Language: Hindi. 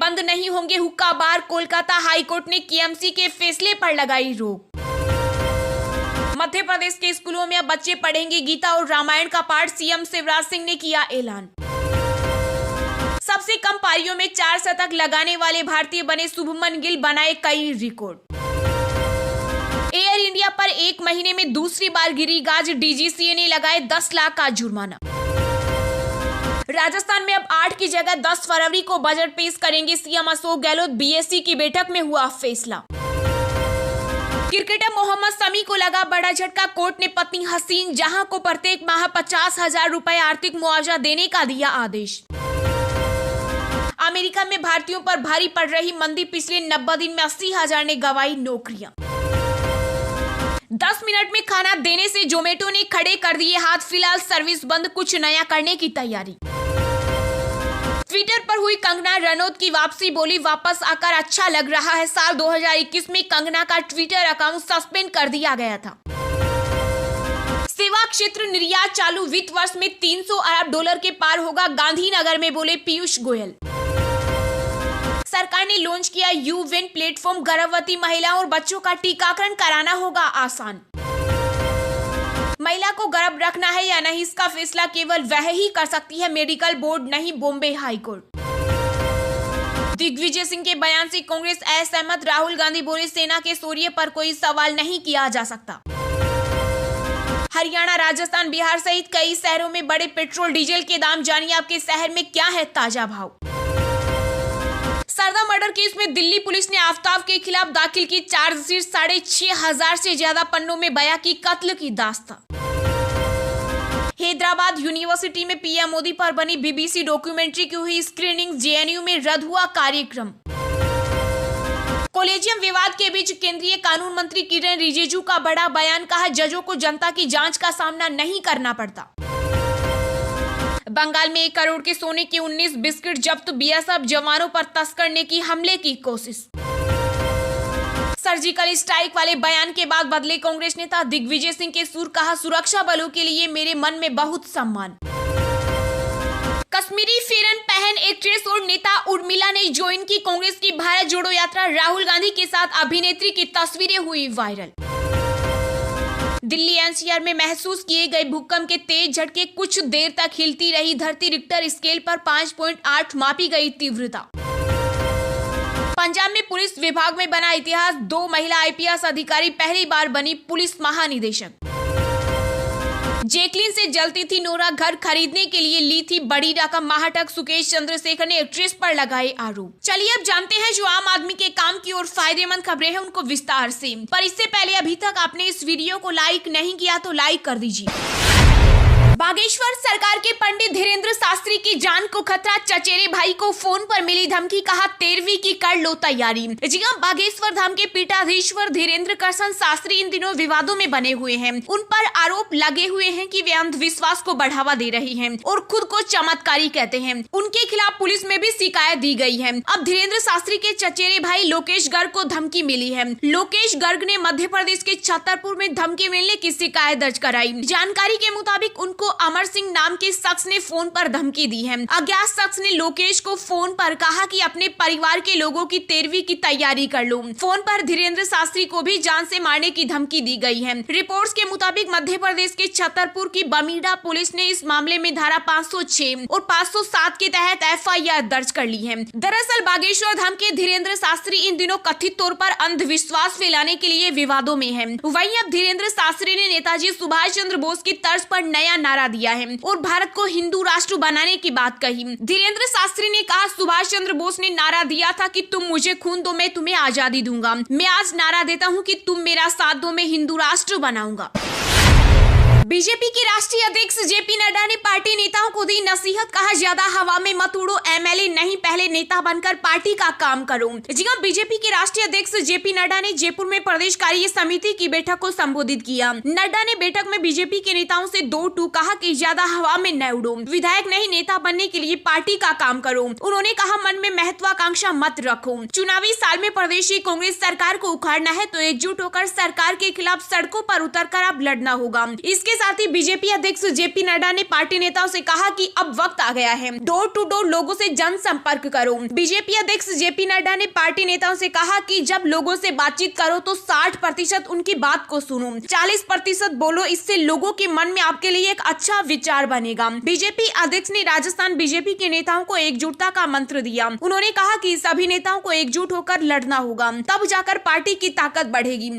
बंद नहीं होंगे हुक्का बार, कोलकाता हाईकोर्ट ने केएमसी के फैसले पर लगाई रोक। मध्य प्रदेश के स्कूलों में अब बच्चे पढ़ेंगे गीता और रामायण का पाठ, सीएम शिवराज सिंह ने किया ऐलान। सबसे कम पारियों में 4 शतक लगाने वाले भारतीय बने शुभमन गिल, बनाए कई रिकॉर्ड। एयर इंडिया पर 1 महीने में दूसरी बार गिरी गाज, डीजीसीए ने लगाए 10 लाख का जुर्माना। राजस्थान में अब 8 की जगह 10 फरवरी को बजट पेश करेंगे सीएम अशोक गहलोत, बीएससी की बैठक में हुआ फैसला। क्रिकेटर मोहम्मद शमी को लगा बड़ा झटका, कोर्ट ने पत्नी हसीन जहां को प्रत्येक माह 50,000 रुपए आर्थिक मुआवजा देने का दिया आदेश। अमेरिका में भारतीयों पर भारी पड़ रही मंदी, पिछले 90 दिन में 80,000 ने गंवाई नौकरियां। 10 मिनट में खाना देने से जोमेटो ने खड़े कर दिए हाथ, फिलहाल सर्विस बंद, कुछ नया करने की तैयारी। ट्विटर पर हुई कंगना रनौत की वापसी, बोली वापस आकर अच्छा लग रहा है। साल 2021 में कंगना का ट्विटर अकाउंट सस्पेंड कर दिया गया था। सेवा क्षेत्र निर्यात चालू वित्त वर्ष में $300 अरब के पार होगा, गांधीनगर में बोले पीयूष गोयल। सरकार ने लॉन्च किया यूवेन प्लेटफॉर्म, गर्भवती महिलाओं और बच्चों का टीकाकरण कराना होगा आसान। महिला को गर्भ रखना है या नहीं, इसका फैसला केवल वह ही कर सकती है, मेडिकल बोर्ड नहीं, बॉम्बे हाईकोर्ट। दिग्विजय सिंह के बयान से कांग्रेस असहमत, राहुल गांधी बोले सेना के शौर्य पर कोई सवाल नहीं किया जा सकता। हरियाणा, राजस्थान, बिहार सहित कई शहरों में बढ़े पेट्रोल डीजल के दाम, जानिए आपके शहर में क्या है ताजा भाव। सरदा मर्डर केस में दिल्ली पुलिस ने आफ्ताब के खिलाफ दाखिल की चार्जशीट, 6,500 से ज्यादा पन्नों में बयां की कत्ल की दास्तां। हैदराबाद यूनिवर्सिटी में पीएम मोदी पर बनी बीबीसी डॉक्यूमेंट्री की हुई स्क्रीनिंग, जेएनयू में रद्द हुआ कार्यक्रम। कॉलेजियम विवाद के बीच केंद्रीय कानून मंत्री किरेन रिजिजू का बड़ा बयान, कहा जजों को जनता की जांच का सामना नहीं करना पड़ता। बंगाल में 1 करोड़ के सोने के 19 बिस्किट जब्त, बीएसएफ जवानों पर तस्कर ने की हमले की कोशिश। सर्जिकल स्ट्राइक वाले बयान के बाद बदले कांग्रेस नेता दिग्विजय सिंह के सुर, कहा सुरक्षा बलों के लिए मेरे मन में बहुत सम्मान। कश्मीरी फेरन पहन एक्ट्रेस और नेता उर्मिला ने ज्वाइन की कांग्रेस की भारत जोड़ो यात्रा, राहुल गांधी के साथ अभिनेत्री की तस्वीरें हुई वायरल। दिल्ली एनसीआर में महसूस किए गए भूकंप के तेज झटके, कुछ देर तक हिलती रही धरती, रिक्टर स्केल पर 5.8 मापी गई तीव्रता। पंजाब में पुलिस विभाग में बना इतिहास, 2 महिला आईपीएस अधिकारी पहली बार बनी पुलिस महानिदेशक। जैकलिन से जलती थी नोरा, घर खरीदने के लिए ली थी बड़ी रकम, महाटक सुकेश चंद्रशेखर ने एक्ट्रेस पर लगाए आरोप। चलिए अब जानते हैं जो आम आदमी के काम की और फायदेमंद खबरें हैं उनको विस्तार से, पर इससे पहले अभी तक आपने इस वीडियो को लाइक नहीं किया तो लाइक कर दीजिए। बागेश्वर सरकार के पंडित धीरेन्द्र शास्त्री की जान को खतरा, चचेरे भाई को फोन पर मिली धमकी, कहा 13वीं की कर लो तैयारी। जी हां, बागेश्वर धाम के पीठाधीश्वर धीरेन्द्र कृष्ण शास्त्री इन दिनों विवादों में बने हुए हैं। उन पर आरोप लगे हुए हैं कि वे अंधविश्वास को बढ़ावा दे रहे हैं और खुद को चमत्कारी कहते हैं। उनके खिलाफ पुलिस में भी शिकायत दी गई है। अब धीरेन्द्र शास्त्री के चचेरे भाई लोकेश गर्ग को धमकी मिली है। लोकेश गर्ग ने मध्य प्रदेश के छतरपुर में धमकी मिलने की शिकायत दर्ज कराई। जानकारी के मुताबिक उनको अमर सिंह नाम के शख्स ने फोन पर धमकी दी है। अज्ञात शख्स ने लोकेश को फोन पर कहा कि अपने परिवार के लोगों की 13वीं की तैयारी कर लो। फोन पर धीरेन्द्र शास्त्री को भी जान से मारने की धमकी दी गई है। रिपोर्ट्स के मुताबिक मध्य प्रदेश के छतरपुर की बमीरा पुलिस ने इस मामले में धारा 506 और 507 के तहत एफआईआर दर्ज कर ली है। दरअसल बागेश्वर धाम के धीरेन्द्र शास्त्री इन दिनों कथित तौर पर अंधविश्वास फैलाने के लिए विवादों में है। वहीं अब धीरेन्द्र शास्त्री ने नेताजी सुभाष चंद्र बोस की तर्ज पर नया नारा दिया है और भारत को हिंदू राष्ट्र बनाने की बात कही। धीरेन्द्र शास्त्री ने कहा, सुभाष चंद्र बोस ने नारा दिया था कि तुम मुझे खून दो मैं तुम्हें आजादी दूंगा। मैं आज नारा देता हूं कि तुम मेरा साथ दो, मैं हिंदू राष्ट्र बनाऊंगा। बीजेपी के राष्ट्रीय अध्यक्ष जेपी नड्डा ने पार्टी नेताओं को दी नसीहत, कहा ज्यादा हवा में मत उड़ो, एमएलए नहीं पहले नेता बनकर पार्टी का काम करो। जी हां, बीजेपी के राष्ट्रीय अध्यक्ष जेपी नड्डा ने जयपुर में प्रदेश कार्य समिति की बैठक को संबोधित किया। नड्डा ने बैठक में बीजेपी के नेताओं से 2 टूक कहा कि ज्यादा हवा में न उड़ो, विधायक नहीं नेता बनने के लिए पार्टी का काम करो। उन्होंने कहा मन में महत्वाकांक्षा मत रखो, चुनावी साल में प्रदेश की कांग्रेस सरकार को उखाड़ना है तो एकजुट होकर सरकार के खिलाफ सड़कों पर उतरकर अब लड़ना होगा। इसके साथ ही बीजेपी अध्यक्ष जेपी नड्डा ने पार्टी नेताओं से कहा कि अब वक्त आ गया है, डोर टू डोर लोगों से जनसंपर्क करो। बीजेपी अध्यक्ष जेपी नड्डा ने पार्टी नेताओं से कहा कि जब लोगों से बातचीत करो तो 60% उनकी बात को सुनो, 40% बोलो, इससे लोगों के मन में आपके लिए एक अच्छा विचार बनेगा। बीजेपी अध्यक्ष ने राजस्थान बीजेपी के नेताओं को एकजुटता का मंत्र दिया। उन्होंने कहा कि सभी नेताओं को एकजुट होकर लड़ना होगा, तब जाकर पार्टी की ताकत बढ़ेगी।